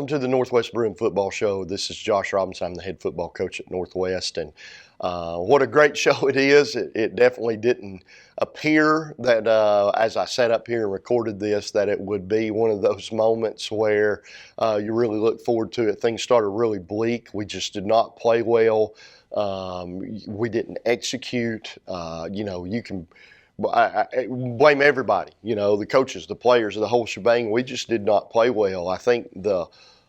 Welcome to the Northwest Bruin Football Show. This is Josh Robinson. I'm the head football coach at Northwest, and what a great show it is. It definitely didn't appear that as I sat up here and recorded this that it would be one of those moments where you really look forward to it. Things started really bleak. We just did not play well. We didn't execute. You can I blame everybody, the coaches, the players, the whole shebang. We just did not play well. I think the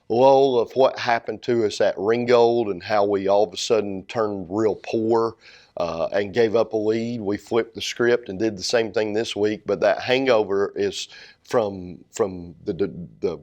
lull of what happened to us at Ringgold and how we all of a sudden turned real poor and gave up a lead. We flipped the script and did the same thing this week, but that hangover is from the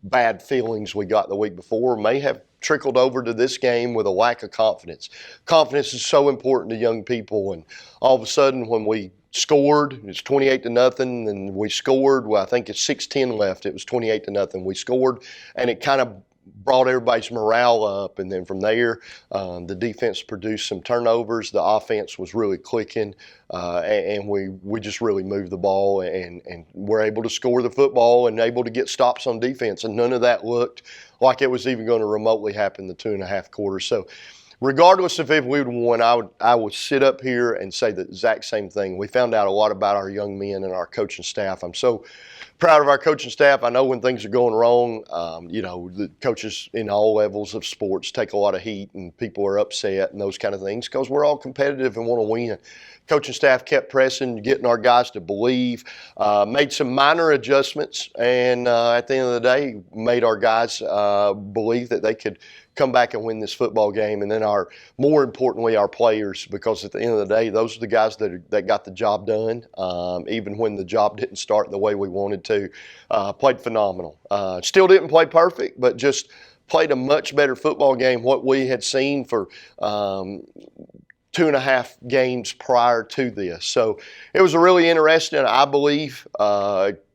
bad feelings we got the week before may have trickled over to this game with a lack of confidence. Confidence is so important to young people, and all of a sudden when we scored, it's 28-0, and we scored, well, I think it's 6:10 left. It was 28-0. We scored, and it kind of brought everybody's morale up, and then from there, the defense produced some turnovers. The offense was really clicking, and we just really moved the ball and were able to score the football and able to get stops on defense, and none of that looked like it was even going to remotely happen the 2.5 quarters. So regardless of if we would have won, I would sit up here and say the exact same thing. We found out a lot about our young men and our coaching staff. I'm so proud of our coaching staff. I know when things are going wrong, the coaches in all levels of sports take a lot of heat and people are upset and those kind of things because we're all competitive and want to win. Coaching staff kept pressing, getting our guys to believe, made some minor adjustments, and at the end of the day, made our guys believe that they could come back and win this football game. And then more importantly, our players, because at the end of the day, those are the guys that got the job done, even when the job didn't start the way we wanted to. Played phenomenal. Still didn't play perfect, but just played a much better football game, what we had seen for 2.5 games prior to this. So it was a really interesting, I believe,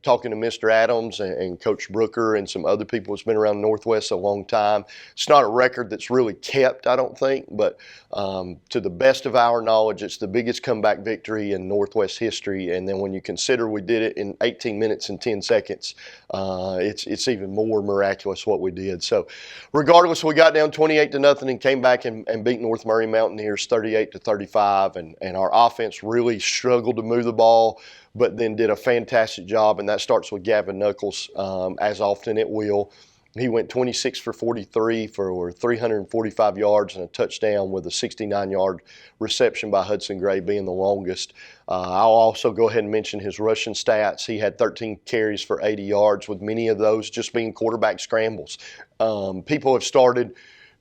talking to Mr. Adams and Coach Brooker and some other people that's been around Northwest a long time. It's not a record that's really kept, I don't think, but to the best of our knowledge, it's the biggest comeback victory in Northwest history. And then when you consider we did it in 18 minutes and 10 seconds, it's even more miraculous what we did. So regardless, we got down 28-0 and came back and beat North Murray Mountaineers 38-35, and our offense really struggled to move the ball, but then did a fantastic job, and that starts with Gavin Knuckles, as often it will. He went 26 for 43 for 345 yards and a touchdown with a 69-yard reception by Hudson Gray being the longest. I'll also go ahead and mention his rushing stats. He had 13 carries for 80 yards, with many of those just being quarterback scrambles. People have started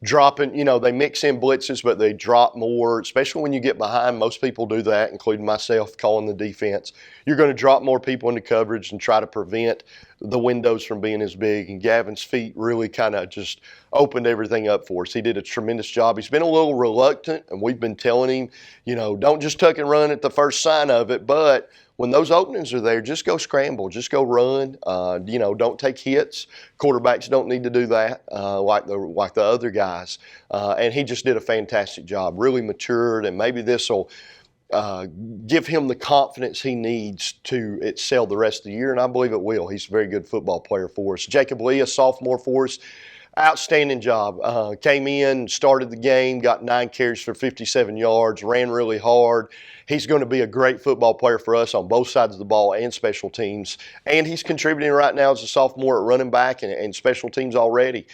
dropping, they mix in blitzes, but they drop more, especially when you get behind. Most people do that, including myself, calling the defense. You're going to drop more people into coverage and try to prevent the windows from being as big. And Gavin's feet really kind of just opened everything up for us. He did a tremendous job. He's been a little reluctant, and we've been telling him, don't just tuck and run at the first sign of it, but when those openings are there, just go scramble, just go run. Don't take hits. Quarterbacks don't need to do that like the other guys. And he just did a fantastic job, really matured, and maybe this will give him the confidence he needs to excel the rest of the year, and I believe it will. He's a very good football player for us. Jacob Lee, a sophomore for us. Outstanding job. Came in, started the game, got 9 carries for 57 yards, ran really hard. He's going to be a great football player for us on both sides of the ball and special teams. And he's contributing right now as a sophomore at running back and special teams already.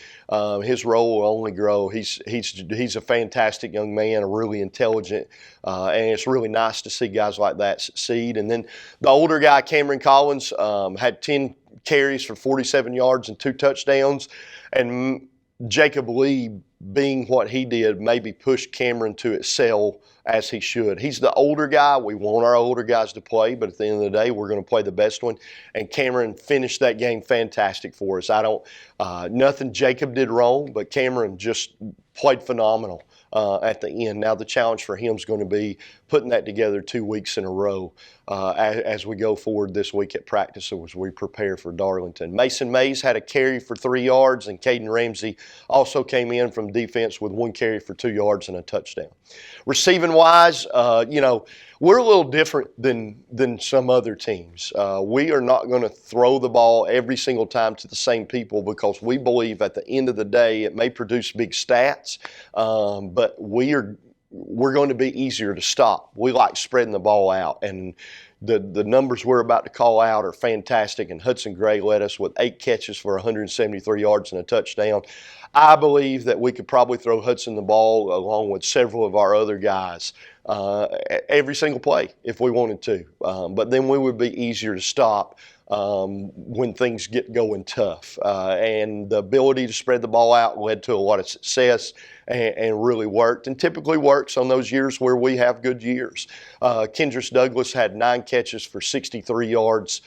His role will only grow. He's a fantastic young man, a really intelligent, and it's really nice to see guys like that succeed. And then the older guy, Cameron Collins, had 10 carries for 47 yards and 2 touchdowns. And Jacob Lee, being what he did, maybe pushed Cameron to excel as he should. He's the older guy. We want our older guys to play, but at the end of the day, we're going to play the best one. And Cameron finished that game fantastic for us. Nothing Jacob did wrong, but Cameron just played phenomenal at the end. Now the challenge for him is going to be putting that together 2 weeks in a row. as we go forward this week at practice as we prepare for Darlington. Mason Mays had a carry for 3 yards, and Caden Ramsey also came in from defense with 1 carry for 2 yards and a touchdown. Receiving wise, we're a little different than some other teams. We are not going to throw the ball every single time to the same people because we believe at the end of the day it may produce big stats, but we're going to be easier to stop. We like spreading the ball out, and the numbers we're about to call out are fantastic, and Hudson Gray led us with 8 catches for 173 yards and a touchdown. I believe that we could probably throw Hudson the ball along with several of our other guys every single play if we wanted to, but then we would be easier to stop when things get going tough. And the ability to spread the ball out led to a lot of success and really worked, and typically works on those years where we have good years. Kendris Douglas had 9 catches for 63 yards,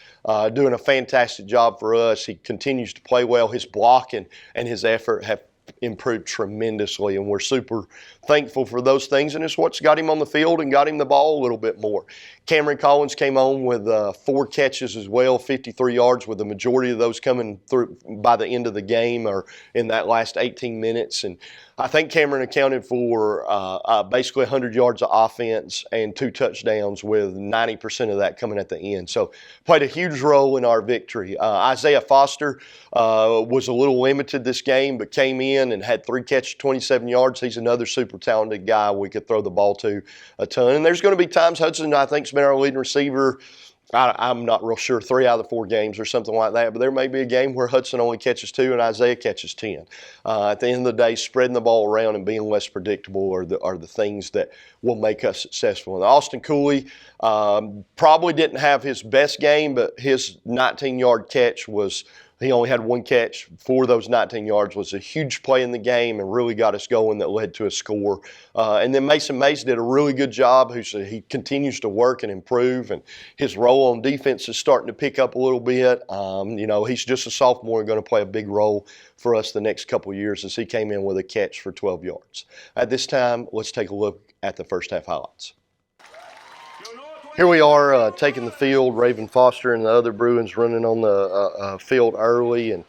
doing a fantastic job for us. He continues to play well. His blocking and his effort have improved tremendously, and we're super thankful for those things, and it's what's got him on the field and got him the ball a little bit more. Cameron Collins came on with 4 catches as well, 53 yards, with the majority of those coming through by the end of the game or in that last 18 minutes. And I think Cameron accounted for basically 100 yards of offense and 2 touchdowns, with 90% of that coming at the end. So played a huge role in our victory. Isaiah Foster was a little limited this game, but came in and had 3 catches, 27 yards. He's another super talented guy we could throw the ball to a ton. And there's going to be times Hudson, I think, has been our leading receiver. I'm not real sure, 3 out of the 4 games or something like that, but there may be a game where Hudson only catches 2 and Isaiah catches 10. At the end of the day, spreading the ball around and being less predictable are the things that will make us successful. And Austin Cooley probably didn't have his best game, but his 19-yard catch he only had 1 catch for those 19 yards, was a huge play in the game and really got us going that led to a score. And then Mason Mays did a really good job. He continues to work and improve, and his role on defense is starting to pick up a little bit. He's just a sophomore and going to play a big role for us the next couple of years, as he came in with a catch for 12 yards. At this time, let's take a look at the first half highlights. Here we are taking the field. Raven Foster and the other Bruins running on the field early, and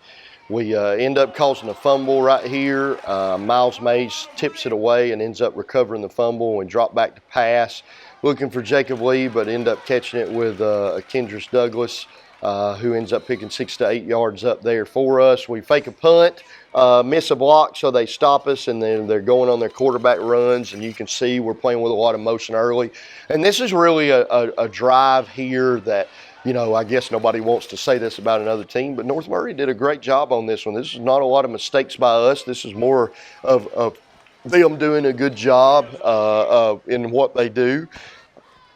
we end up causing a fumble right here. Miles Mays tips it away and ends up recovering the fumble and drop back to pass, looking for Jacob Lee, but end up catching it with Kendris Douglas, who ends up picking 6 to 8 yards up there for us. We fake a punt, miss a block, so they stop us, and then they're going on their quarterback runs, and you can see we're playing with a lot of motion early. And this is really a drive here that, I guess nobody wants to say this about another team, but North Murray did a great job on this one. This is not a lot of mistakes by us. This is more of them doing a good job in what they do.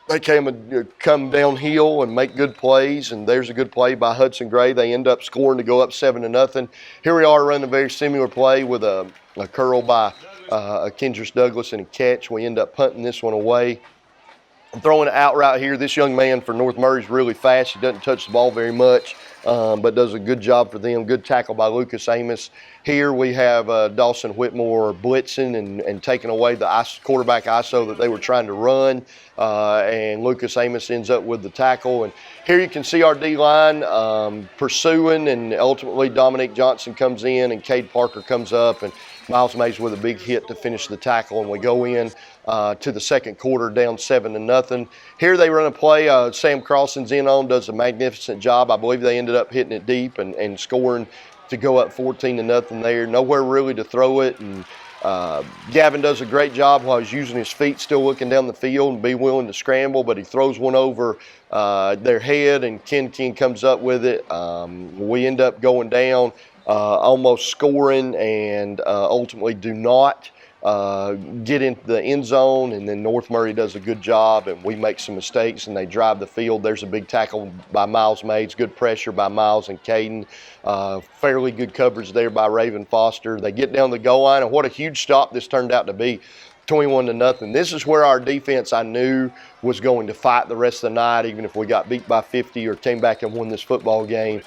They come downhill and make good plays, and there's a good play by Hudson Gray. They end up scoring to go up 7-0. Here we are running a very similar play with a curl by Kendris Douglas and a catch. We end up punting this one away. I'm throwing it out right here. This young man for North Murray is really fast. He doesn't touch the ball very much, but does a good job for them. Good tackle by Lucas Amos. Here we have Dawson Whitmore blitzing and taking away the quarterback ISO that they were trying to run, and Lucas Amos ends up with the tackle. And here you can see our D-line pursuing, and ultimately Dominique Johnson comes in and Cade Parker comes up, and Miles Mays with a big hit to finish the tackle, and we go in to the second quarter down 7-0. Here they run a play. Sam Crossan's in on, does a magnificent job. I believe they ended up hitting it deep and scoring to go up 14-0 there. Nowhere really to throw it, and Gavin does a great job while he's using his feet, still looking down the field and be willing to scramble, but he throws one over their head, and Ken comes up with it. We end up going down, almost scoring, and ultimately do not get into the end zone, and then North Murray does a good job, and we make some mistakes, and they drive the field. There's a big tackle by Miles Mays, good pressure by Miles and Caden, fairly good coverage there by Raven Foster. They get down the goal line, and what a huge stop this turned out to be. 21-0. This is where our defense, I knew, was going to fight the rest of the night, even if we got beat by 50 or came back and won this football game.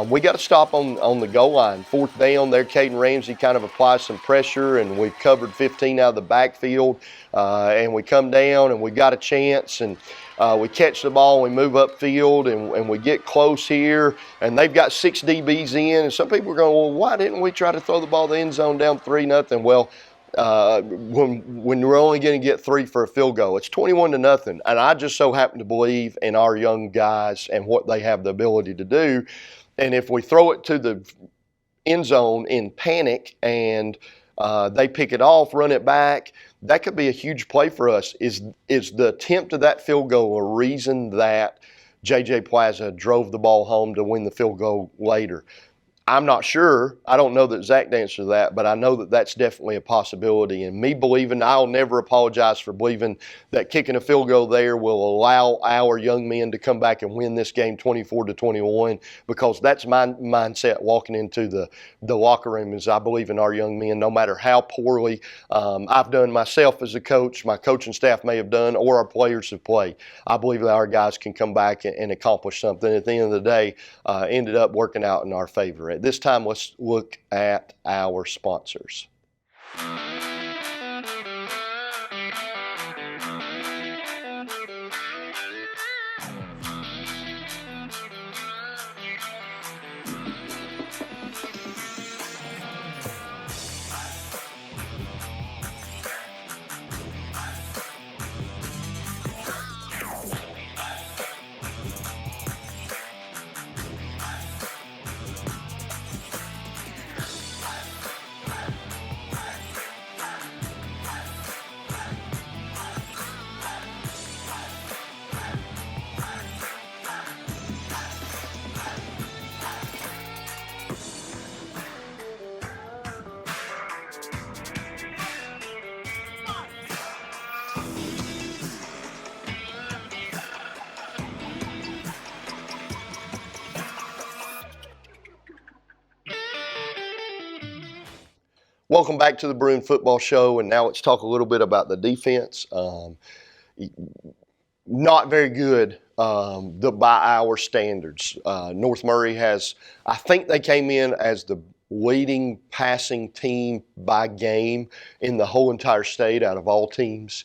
We got to stop on the goal line. 4th down there, Caden Ramsey kind of applies some pressure, and we've covered 15 out of the backfield, and we come down and we got a chance, and We catch the ball, we move upfield, and we get close here, and they've got 6 DBs in, and some people are going, well, why didn't we try to throw the ball in the end zone down 3-0? Well, when we're only going to get 3 for a field goal, it's 21-0, and I just so happen to believe in our young guys and what they have the ability to do, and if we throw it to the end zone in panic and they pick it off, run it back, that could be a huge play for us. Is the attempt of that field goal a reason that J.J. Plaza drove the ball home to win the field goal later? I'm not sure. I don't know the exact answer to that, but I know that that's definitely a possibility. And me believing, I'll never apologize for believing that kicking a field goal there will allow our young men to come back and win this game 24-21, because that's my mindset walking into the locker room. Is I believe in our young men, no matter how poorly I've done myself as a coach, my coaching staff may have done, or our players have played. I believe that our guys can come back and accomplish something. At the end of the day, ended up working out in our favor. At this time, let's look at our sponsors. Welcome back to the Bruin Football Show, and now let's talk a little bit about the defense. Not very good by our standards. North Murray has, I think they came in as the leading passing team by game in the whole entire state out of all teams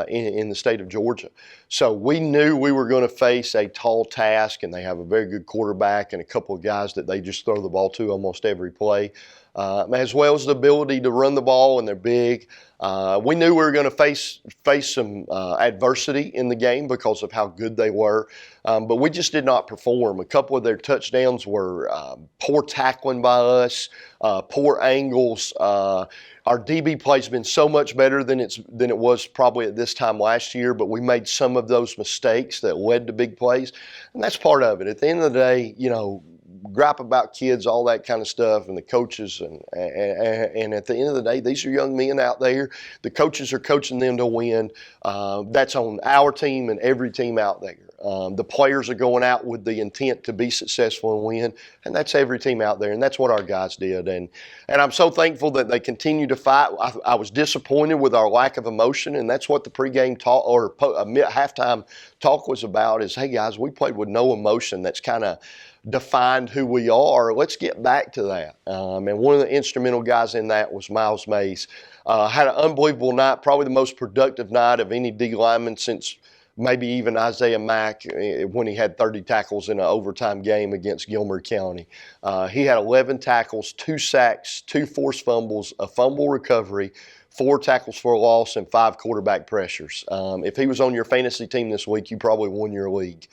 in the state of Georgia. So we knew we were going to face a tall task, and they have a very good quarterback and a couple of guys that they just throw the ball to almost every play. As well as the ability to run the ball, and they're big. We knew we were going to face some adversity in the game because of how good they were, but we just did not perform. A couple of their touchdowns were poor tackling by us, poor angles. Our DB play's been so much better than it was probably at this time last year, but we made some of those mistakes that led to big plays, and that's part of it. At the end of the day, gripe about kids, all that kind of stuff, and the coaches, and at the end of the day, these are young men out there. The coaches are coaching them to win. That's on our team and every team out there. The players are going out with the intent to be successful and win, and that's every team out there, and that's what our guys did. And I'm so thankful that they continue to fight. I was disappointed with our lack of emotion, and that's what the pregame talk or halftime talk was about. Is, hey guys, we played with no emotion. That's kind of defined who we are. Let's get back to that. And one of the instrumental guys in that was Miles Mays. Had an unbelievable night, probably the most productive night of any D lineman since maybe even Isaiah Mack when he had 30 tackles in an overtime game against Gilmer County. He had 11 tackles, 2 sacks, 2 forced fumbles, a fumble recovery, 4 tackles for a loss, and 5 quarterback pressures. If he was on your fantasy team this week, you probably won your league.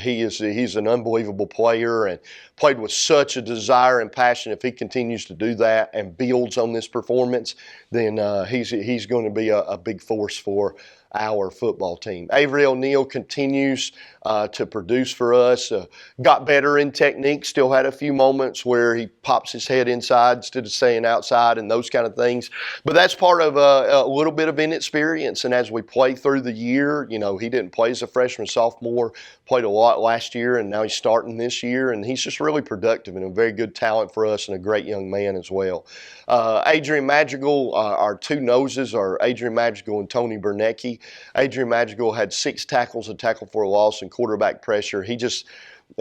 He's an unbelievable player and played with such a desire and passion. If he continues to do that and builds on this performance, then he's going to be a big force for our football team. Avery O'Neal continues to produce for us. Got better in technique, still had a few moments where he pops his head inside instead of staying outside and those kind of things. But that's part of a little bit of inexperience. And as we play through the year, he didn't play as a freshman, sophomore, played a lot last year, and now he's starting this year. And he's just really productive and a very good talent for us and a great young man as well. Adrian Madrigal, our 2 noses are Adrian Madrigal and Tony Bernecki. Adrian Madrigal had 6 tackles, a tackle for a loss, and quarterback pressure.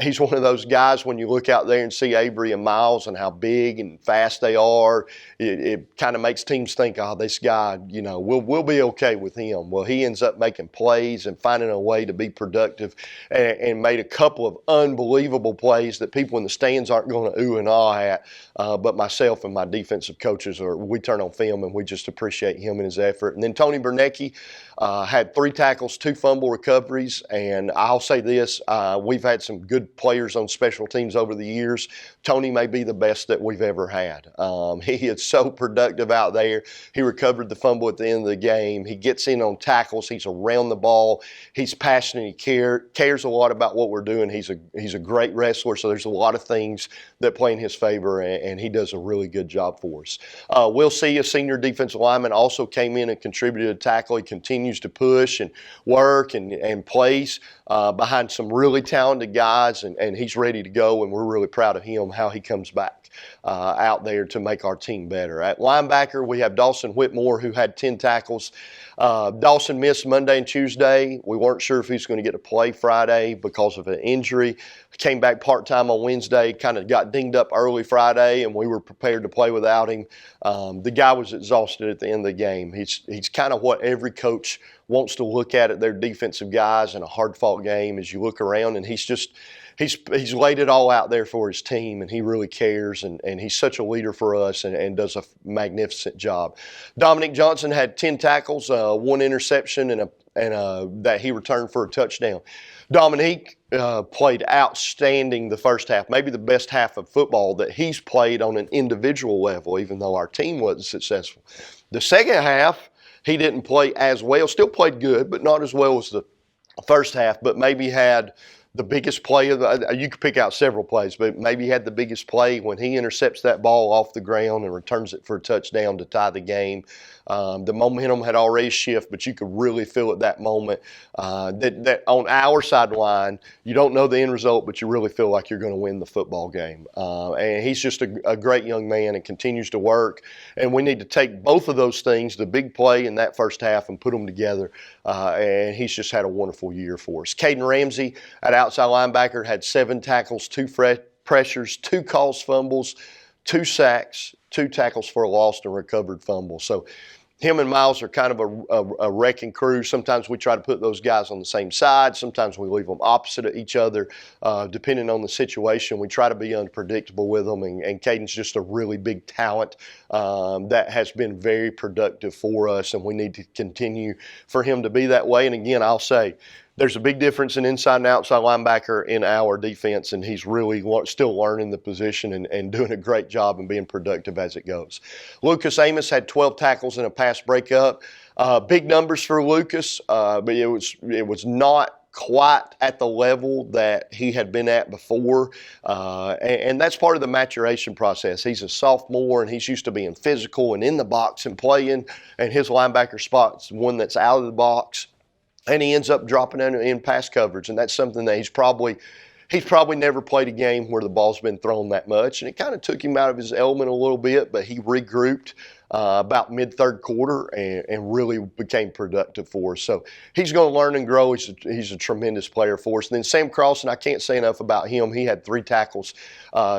he's one of those guys when you look out there and see Avery and Miles and how big and fast they are, it kind of makes teams think, oh, this guy, we'll be okay with him. Well, he ends up making plays and finding a way to be productive and made a couple of unbelievable plays that people in the stands aren't going to ooh and ah at. But myself and my defensive coaches, we turn on film and we just appreciate him and his effort. And then Tony Bernecki had 3 tackles, 2 fumble recoveries. And I'll say this, we've had some good players on special teams over the years. Tony may be the best that we've ever had. He is so productive out there. He recovered the fumble at the end of the game. He gets in on tackles. He's around the ball. He's passionate. He cares a lot about what we're doing. He's a great wrestler, so there's a lot of things that play in his favor, and he does a really good job for us. We'll see a senior defensive lineman also came in and contributed a tackle. He continues to push and work and plays behind some really talented guys, and he's ready to go, and we're really proud of him, how he comes back out there to make our team better. At linebacker, we have Dawson Whitmore, who had 10 tackles. Dawson missed Monday and Tuesday. We weren't sure if he was going to get to play Friday because of an injury. Came back part-time on Wednesday, kind of got dinged up early Friday, and we were prepared to play without him. The guy was exhausted at the end of the game. He's kind of what every coach wants to look at their defensive guys in a hard-fought game as you look around, and he's laid it all out there for his team, and he really cares, and he's such a leader for us and does a magnificent job. Dominic Johnson had 10 tackles, 1 interception, and that he returned for a touchdown. Dominique played outstanding the first half, maybe the best half of football that he's played on an individual level, even though our team wasn't successful. The second half, he didn't play as well, still played good, but not as well as the first half, but maybe had the biggest play you could pick out several plays, but maybe he had the biggest play when he intercepts that ball off the ground and returns it for a touchdown to tie the game. The momentum had already shifted, but you could really feel at that moment that on our sideline, you don't know the end result, but you really feel like you're going to win the football game. And he's just a great young man and continues to work. And we need to take both of those things, the big play in that first half, and put them together. And he's just had a wonderful year for us. Caden Ramsey at outside linebacker had 7 tackles, 2 pressures, 2 caused fumbles, 2 sacks, 2 tackles for a lost and recovered fumble. So him and Miles are kind of a wrecking crew. Sometimes we try to put those guys on the same side. Sometimes we leave them opposite of each other, depending on the situation. We try to be unpredictable with them, and Caden's just a really big talent that has been very productive for us, and we need to continue for him to be that way. And again, I'll say, there's a big difference in inside and outside linebacker in our defense, and he's really still learning the position and doing a great job and being productive as it goes. Lucas Amos had 12 tackles and a pass breakup. Big numbers for Lucas, but it was not quite at the level that he had been at before, and that's part of the maturation process. He's a sophomore, and he's used to being physical and in the box and playing, and his linebacker spot's one that's out of the box. And he ends up dropping in pass coverage, and that's something that he's probably never played a game where the ball's been thrown that much, and it kind of took him out of his element a little bit, but he regrouped about mid-third quarter and really became productive for us. So he's going to learn and grow. He's a tremendous player for us. And then Sam Crossan, I can't say enough about him. He had 3 tackles.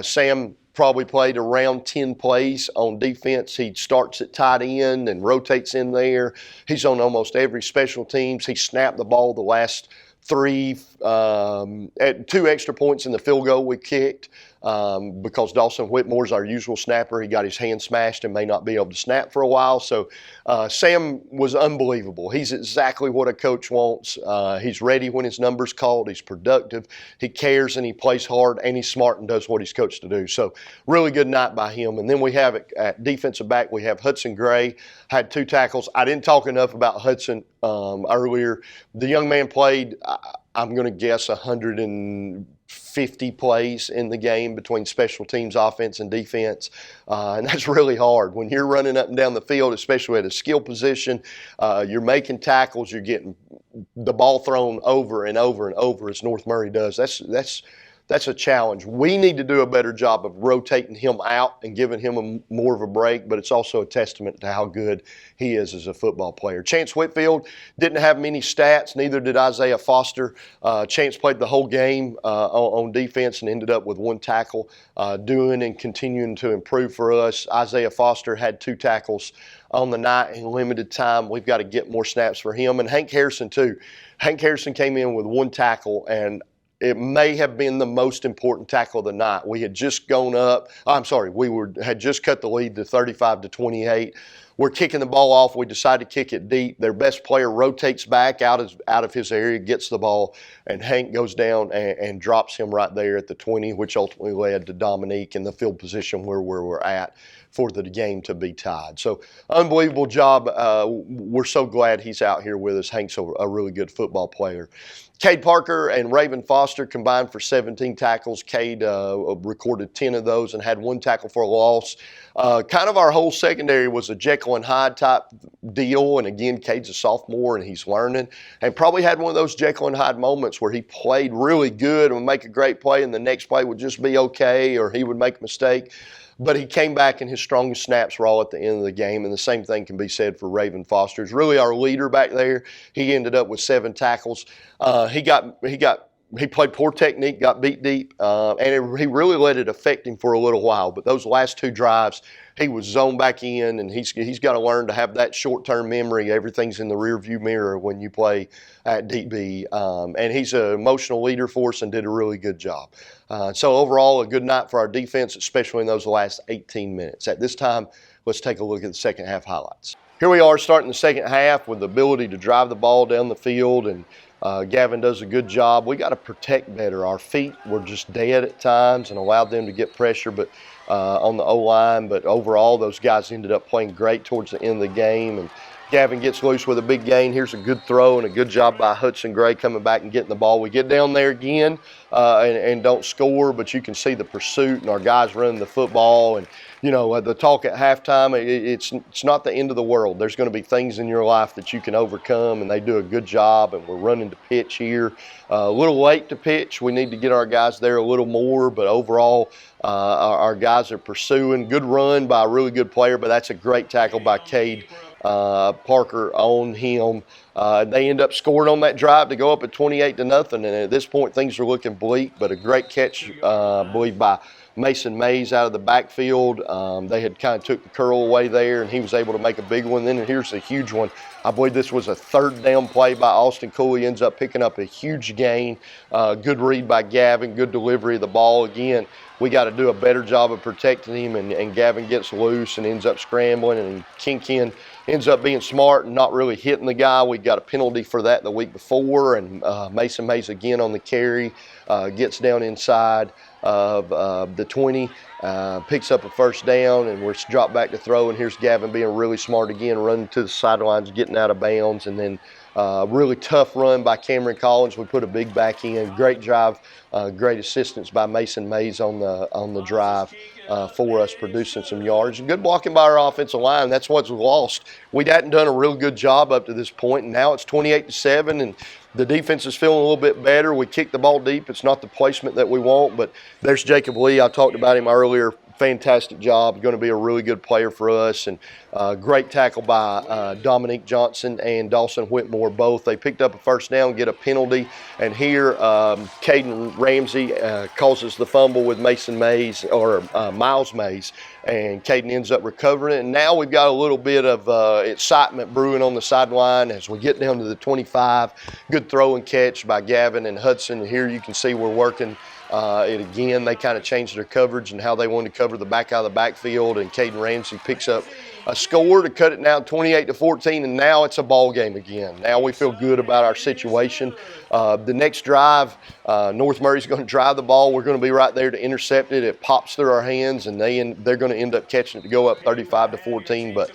Sam probably played around 10 plays on defense. He starts at tight end and rotates in there. He's on almost every special teams. He snapped the ball the last 3 at 2 extra points in the field goal we kicked because Dawson Whitmore's our usual snapper. He got his hand smashed and may not be able to snap for a while. So Sam was unbelievable. He's exactly what a coach wants. He's ready when his number's called. He's productive. He cares and he plays hard, and he's smart and does what he's coached to do. So really good night by him. And then we have at defensive back, we have Hudson Gray, had 2 tackles. I didn't talk enough about Hudson earlier. The young man played, I'm going to guess, 150 plays in the game between special teams, offense, and defense. And that's really hard. When you're running up and down the field, especially at a skill position, you're making tackles, you're getting the ball thrown over and over and over as North Murray does. that's a challenge. We need to do a better job of rotating him out and giving him more of a break, but it's also a testament to how good he is as a football player. Chance Whitfield didn't have many stats, neither did Isaiah Foster. Chance played the whole game on defense and ended up with 1 tackle, doing and continuing to improve for us. Isaiah Foster had 2 tackles on the night in limited time. We've got to get more snaps for him. And Hank Harrison, too. Hank Harrison came in with 1 tackle, and it may have been the most important tackle of the night. We had just gone up. Had just cut the lead to 35-28. We're kicking the ball off. We decide to kick it deep. Their best player rotates back out of his area, gets the ball, and Hank goes down and drops him right there at the 20, which ultimately led to Dominique in the field position where we're at for the game to be tied. So unbelievable job. We're so glad he's out here with us. Hank's a really good football player. Cade Parker and Raven Foster combined for 17 tackles. Cade recorded 10 of those and had 1 tackle for a loss. Kind of our whole secondary was a Jekyll and Hyde type deal. And again, Cade's a sophomore and he's learning. And probably had one of those Jekyll and Hyde moments where he played really good and would make a great play and the next play would just be okay, or he would make a mistake. But he came back and his strongest snaps were all at the end of the game, and the same thing can be said for Raven Foster. He's really our leader back there. He ended up with 7 tackles. He played poor technique, got beat deep, and he really let it affect him for a little while. But those last 2 drives, he was zoned back in, and he's got to learn to have that short-term memory. Everything's in the rearview mirror when you play at DB. And he's an emotional leader for us and did a really good job. So overall, a good night for our defense, especially in those last 18 minutes. At this time, let's take a look at the second half highlights. Here we are starting the second half with the ability to drive the ball down the field, and Gavin does a good job. We got to protect better. Our feet were just dead at times and allowed them to get pressure on the O-line, but overall those guys ended up playing great towards the end of the game, and Gavin gets loose with a big gain. Here's a good throw and a good job by Hudson Gray coming back and getting the ball. We get down there again and don't score, but you can see the pursuit and our guys running the football. And, you know, the talk at halftime, it's not the end of the world. There's going to be things in your life that you can overcome, and they do a good job, and we're running to pitch here. A little late to pitch. We need to get our guys there a little more, but overall our guys are pursuing. Good run by a really good player, but that's a great tackle by Cade Parker on him. They end up scoring on that drive to go up at 28-0, and at this point things are looking bleak, but a great catch, I believe, by Mason Mays out of the backfield. They had kind of took the curl away there, and he was able to make a big one. Then here's a huge one. I believe this was a 3rd down play by Austin Cooley. Ends up picking up a huge gain. Good read by Gavin, good delivery of the ball. Again, we got to do a better job of protecting him, and Gavin gets loose and ends up scrambling, and Kinkin ends up being smart and not really hitting the guy. We got a penalty for that the week before, and Mason Mays again on the carry, gets down inside of the 20, picks up a 1st down, and we're dropped back to throw, and here's Gavin being really smart again, running to the sidelines, getting out of bounds, and then really tough run by Cameron Collins. We put a big back in. Great drive, great assistance by Mason Mays on the drive for us, producing some yards. And good blocking by our offensive line. That's what's lost. We hadn't done a real good job up to this point, and now it's 28-7, and the defense is feeling a little bit better. We kick the ball deep. It's not the placement that we want, but there's Jacob Lee. I talked about him earlier. Fantastic job. Going to be a really good player for us. And great tackle by Dominique Johnson and Dawson Whitmore both. They picked up a 1st down, get a penalty. And here, Caden Ramsey causes the fumble with Mason Mays, or Miles Mays. And Caden ends up recovering it. And now we've got a little bit of excitement brewing on the sideline as we get down to the 25. Good throw and catch by Gavin and Hudson. Here you can see we're working it again. They kind of changed their coverage and how they wanted to cover the back out of the backfield, and Caden Ramsey picks up a score to cut it now 28-14, and now it's a ball game again. Now we feel good about our situation. The next drive, North Murray's going to drive the ball. We're going to be right there to intercept it. It pops through our hands, and they're going to end up catching it to go up 35-14. But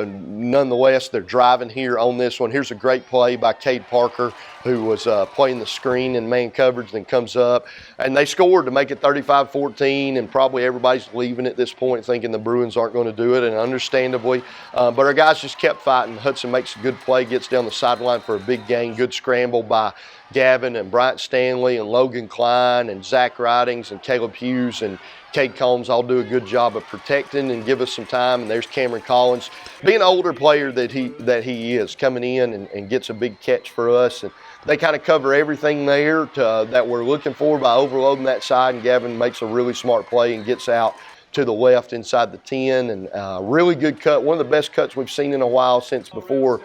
nonetheless, they're driving here on this one. Here's a great play by Cade Parker, who was playing the screen in man coverage, then comes up, and they scored to make it 35-14, and probably everybody's leaving at this point thinking the Bruins aren't going to do it. good, and understandably. But our guys just kept fighting. Hudson makes a good play, gets down the sideline for a big gain. Good scramble by Gavin and Bryant Stanley and Logan Klein and Zach Ridings and Caleb Hughes and Cade Combs all do a good job of protecting and give us some time. And there's Cameron Collins, being an older player that he is, coming in and gets a big catch for us. And they kind of cover everything there that we're looking for by overloading that side. And Gavin makes a really smart play and gets out to the left inside the 10, and really good cut. One of the best cuts we've seen in a while since before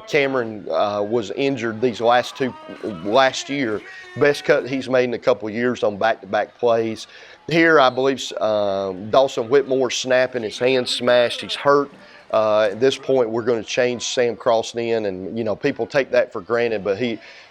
Cameron was injured these last year. Best cut he's made in a couple of years on back-to-back plays. Here, I believe Dawson Whitmore snapping, his hand smashed, he's hurt. At this point, we're going to change Sam Crossan in, and people take that for granted, but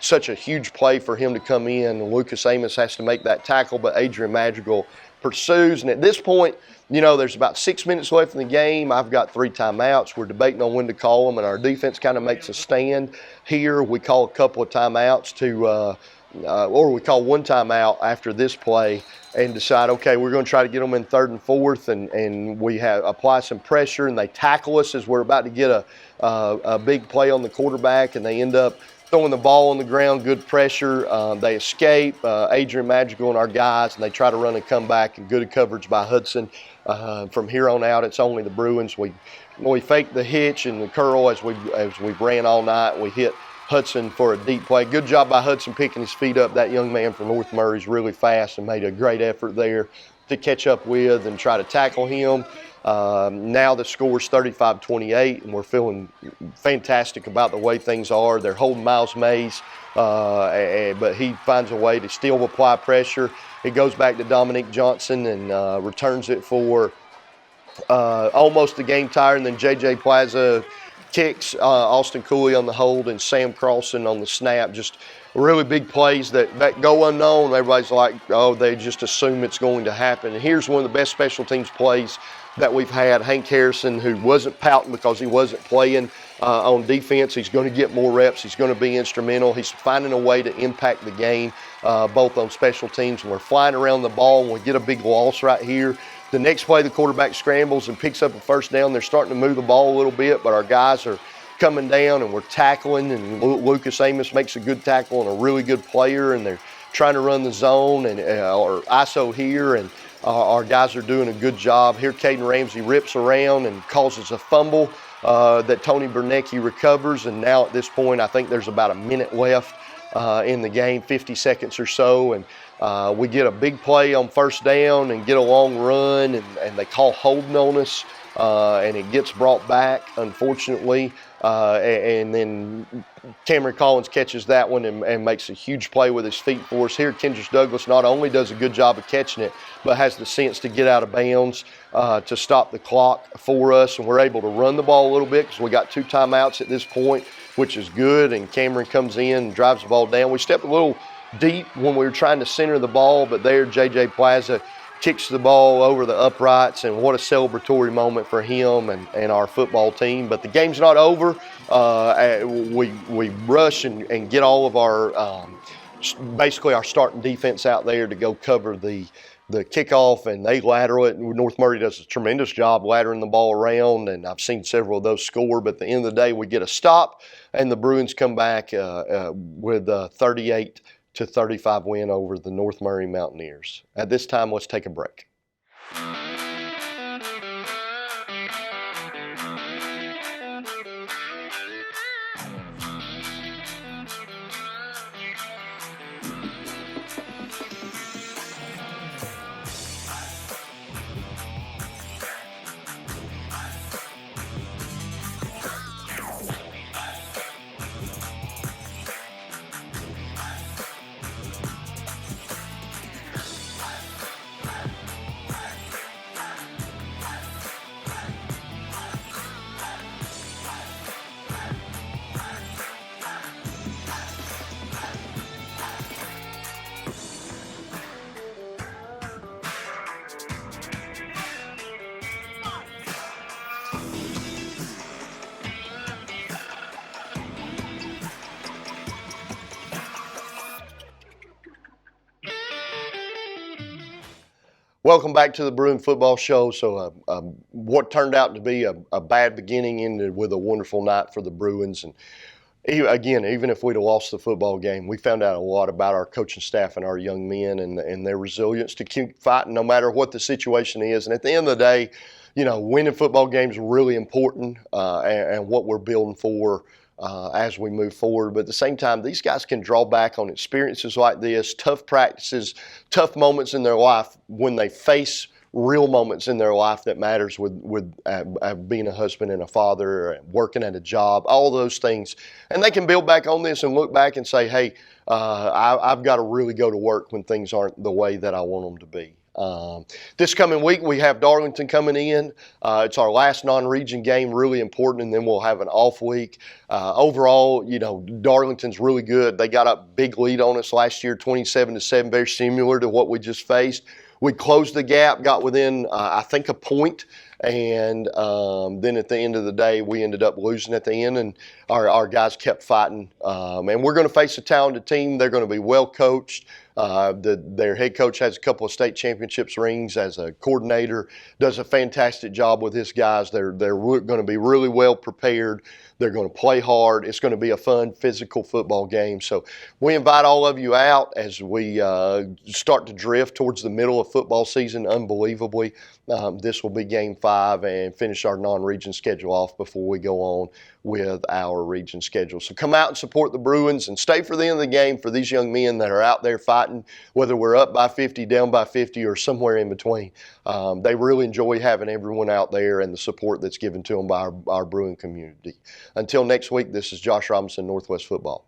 such a huge play for him to come in. Lucas Amos has to make that tackle, but Adrian Madrigal pursues, and at this point, there's about 6 minutes left in the game. I've got 3 timeouts. We're debating on when to call them, and our defense kind of makes a stand here. We call a couple of timeouts or we call one timeout after this play and decide, okay, we're going to try to get them in 3rd and 4th, and we apply some pressure, and they tackle us as we're about to get a big play on the quarterback, and they end up throwing the ball on the ground, good pressure. They escape, Adrian Madrigal and our guys, and they try to run a comeback, and good coverage by Hudson. From here on out, it's only the Bruins. We faked the hitch and the curl as we ran all night. We hit Hudson for a deep play. Good job by Hudson picking his feet up. That young man from North Murray's really fast and made a great effort there to catch up with and try to tackle him. Now the score's 35-28, and we're feeling fantastic about the way things are. They're holding Miles Mays, but he finds a way to still apply pressure. It goes back to Dominique Johnson and returns it for almost the game tire, and then J.J. Plaza kicks Austin Cooley on the hold and Sam Crossan on the snap. Just really big plays that go unknown. Everybody's like, oh, they just assume it's going to happen. And here's one of the best special teams plays that we've had. Hank Harrison, who wasn't pouting because he wasn't playing on defense. He's going to get more reps. He's going to be instrumental. He's finding a way to impact the game, both on special teams. And we're flying around the ball, and we get a big loss right here. The next play, the quarterback scrambles and picks up a first down. They're starting to move the ball a little bit, but our guys are coming down, and we're tackling, and Lucas Amos makes a good tackle on a really good player, and they're trying to run the zone and or ISO here, and our guys are doing a good job. Here Caden Ramsey rips around and causes a fumble that Tony Bernecki recovers, and now at this point I think there's about a minute left in the game, 50 seconds or so, and we get a big play on first down and get a long run, and they call holding on us, and it gets brought back, unfortunately, and then Cameron Collins catches that one and makes a huge play with his feet for us. Here, Kendrick Douglas not only does a good job of catching it, but has the sense to get out of bounds to stop the clock for us, and we're able to run the ball a little bit because we got 2 timeouts at this point, which is good, and Cameron comes in and drives the ball down. We stepped a little deep when we were trying to center the ball, but there J.J. Plaza kicks the ball over the uprights, and what a celebratory moment for him and our football team. But the game's not over. We rush and get all of our basically our starting defense out there to go cover the kickoff, and they lateral it. North Murray does a tremendous job laterally the ball around, and I've seen several of those score. But at the end of the day, we get a stop, and the Bruins come back with 38-35 win over the North Murray Mountaineers. At this time, let's take a break. Welcome back to the Bruin Football Show. So, what turned out to be a bad beginning ended with a wonderful night for the Bruins. And even if we'd have lost the football game, we found out a lot about our coaching staff and our young men and their resilience to keep fighting no matter what the situation is. And at the end of the day, winning football games are really important and what we're building for as we move forward. But at the same time, these guys can draw back on experiences like this, tough practices, tough moments in their life when they face real moments in their life that matters with being a husband and a father, working at a job, all those things. And they can build back on this and look back and say, hey, I've got to really go to work when things aren't the way that I want them to be. This coming week, we have Darlington coming in. It's our last non-region game, really important, and then we'll have an off week. Overall, Darlington's really good. They got a big lead on us last year, 27-7, very similar to what we just faced. We closed the gap, got within, I think, a point, and then at the end of the day, we ended up losing at the end, and our guys kept fighting. And we're going to face a talented team. They're going to be well coached. Their head coach has a couple of state championships rings as a coordinator, does a fantastic job with his guys. They're going to be really well prepared. They're going to play hard. It's going to be a fun, physical football game. So we invite all of you out as we start to drift towards the middle of football season, unbelievably. This will be Game 5 and finish our non-region schedule off before we go on with our region schedule. So come out and support the Bruins and stay for the end of the game for these young men that are out there fighting, whether we're up by 50, down by 50, or somewhere in between. They really enjoy having everyone out there and the support that's given to them by our Bruin community. Until next week, this is Josh Robinson, Northwest Football.